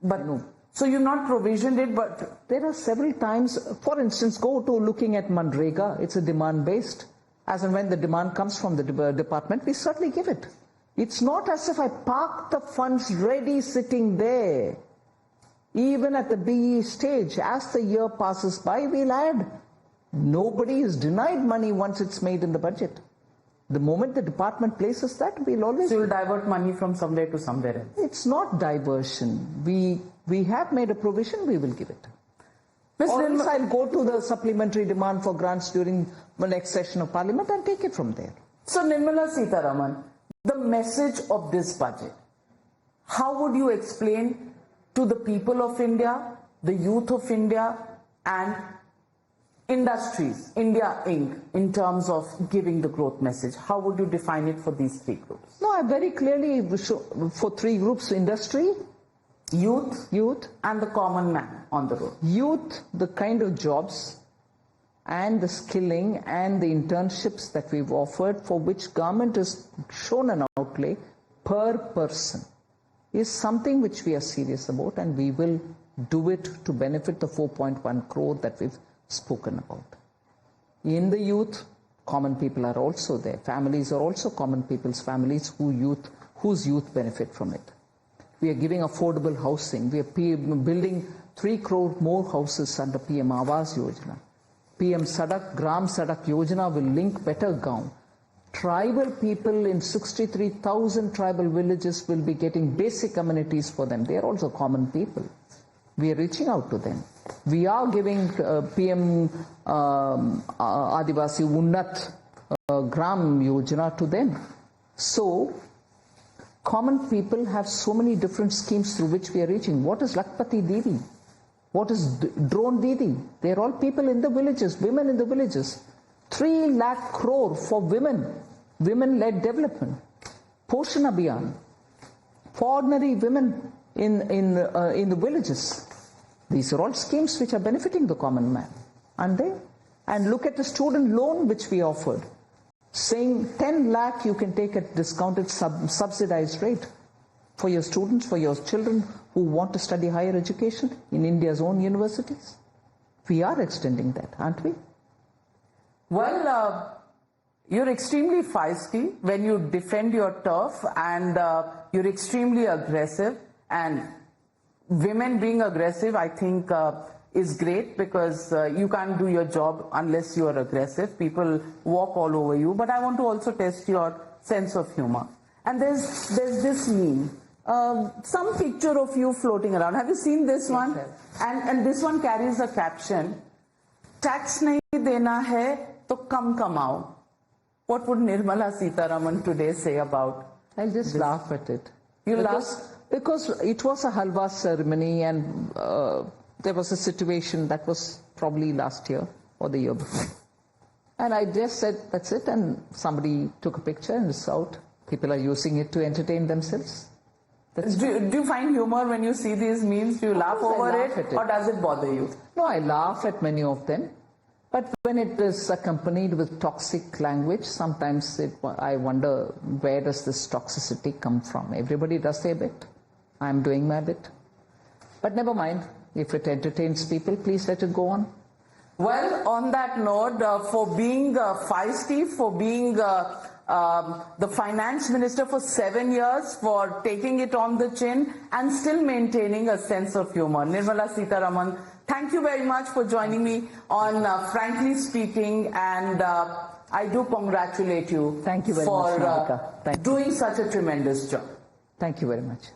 But no. So you've not provisioned it, but there are several times, for instance, go to looking at Manrega. It's a demand-based. As and when the demand comes from the department, we certainly give it. It's not as if I park the funds ready sitting there. Even at the BE stage, as the year passes by, we'll add. Nobody is denied money once it's made in the budget. The moment the department places that, we'll always... So you'll divert money from somewhere to somewhere else? It's not diversion. We have made a provision, we will give it. Or else I'll go to the supplementary demand for grants during the next session of Parliament and take it from there. So Nirmala Sitharaman, the message of this budget, how would you explain to the people of India, the youth of India and industries, India Inc., in terms of giving the growth message? How would you define it for these three groups? No, I very clearly, for three groups: industry, youth, and the common man on the road. Youth, the kind of jobs and the skilling and the internships that we've offered, for which government has shown an outlay per person, is something which we are serious about, and we will do it to benefit the 4.1 crore that we've spoken about. In the youth, common people are also there. Families are also common people's families whose youth benefit from it. We are giving affordable housing. We are building 3 crore more houses under PM Awas Yojana. PM Sadak, Gram Sadak Yojana will link better Gaon. Tribal people in 63,000 tribal villages will be getting basic amenities for them. They are also common people. We are reaching out to them. We are giving PM Adivasi Unnat Gram Yojana to them. So, common people have so many different schemes through which we are reaching. What is Lakpati Didi? What is Drone Didi? They are all people in the villages, women in the villages. 3 lakh crore for women, women-led development. Poshan Abhiyan, for ordinary women in the villages. These are all schemes which are benefiting the common man, aren't they? And look at the student loan which we offered, saying 10 lakh you can take at discounted subsidized rate for your students, for your children who want to study higher education in India's own universities. We are extending that, aren't we? Well, you're extremely feisty when you defend your turf, and you're extremely aggressive. And women being aggressive, I think, is great, because you can't do your job unless you are aggressive. People walk all over you. But I want to also test your sense of humor. And there's this meme, some picture of you floating around. Have you seen this one? Yes, and this one carries a caption: tax nahi dena hai to kam kamao. What would Nirmala Sitharaman today say about? I'll just laugh at it. You laugh? Because it was a halwa ceremony, and there was a situation that was probably last year or the year before. And I just said, that's it, and somebody took a picture and it's out. People are using it to entertain themselves. Do you find humor when you see these memes? Do you laugh over laugh it, at it, or does it bother you? No, I laugh at many of them. But when it is accompanied with toxic language, sometimes I wonder, where does this toxicity come from? Everybody does their bit. I'm doing my bit. But never mind. If it entertains people, please let it go on. Well, on that note, for being feisty, for being the finance minister for 7 years, for taking it on the chin and still maintaining a sense of humor, Nirmala Sitharaman, thank you very much for joining me on Frankly Speaking, and I do congratulate you. Thank you very for much, Navika. doing such a tremendous job. Thank you very much.